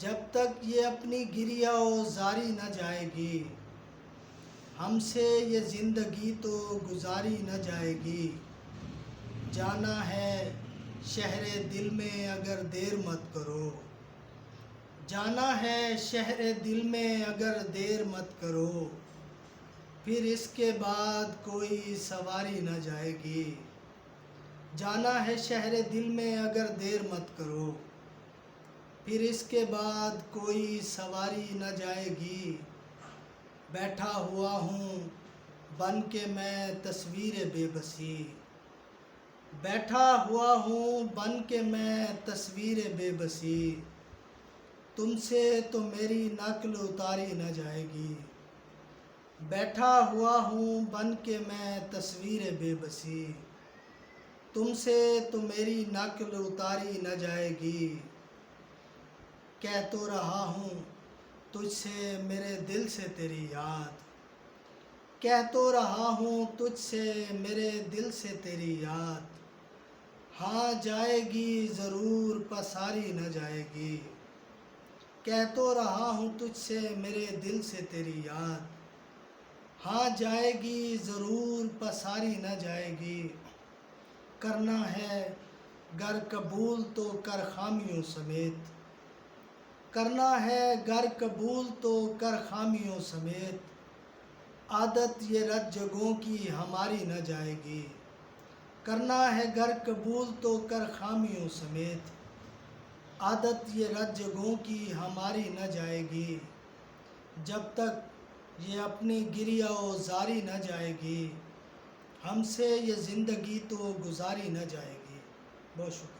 जब तक ये अपनी गिरिया जारी न जाएगी, हमसे ये ज़िंदगी तो गुजारी न जाएगी। जाना है शहरे दिल में अगर देर मत करो, जाना है शहरे दिल में अगर देर मत करो, फिर इसके बाद कोई सवारी न जाएगी। जाना है शहरे दिल में अगर देर मत करो, फिर इसके बाद कोई सवारी न जाएगी। बैठा हुआ हूँ बन के मैं तस्वीर बेबसी, बैठा हुआ हूँ बन के मैं तस्वीर बेबसी। तुमसे तो मेरी नक्ल उतारी न जाएगी। बैठा हुआ हूँ बन के मैं तस्वीर बेबसी। तुमसे तो मेरी नक्ल उतारी न जाएगी। कह तो रहा हूँ तुझसे मेरे दिल से तेरी याद, कह तो रहा हूँ तुझसे मेरे दिल से तेरी याद। हाँ जाएगी ज़रूर पसारी न जाएगी। कह तो रहा हूँ तुझसे मेरे दिल से तेरी याद। हाँ जाएगी ज़रूर पसारी न जाएगी। करना है गर कबूल तो कर खामियों समेत, करना है गर कबूल तो कर खामियों समेत। आदत ये रत जगहों की हमारी न जाएगी। करना है गर कबूल तो कर खामियों समेत। आदत ये रत जगहों की हमारी न जाएगी। जब तक ये अपनी गिरिया जारी न जाएगी, हमसे ये ज़िंदगी तो गुजारी न जाएगी। बहुत शुक्रिया।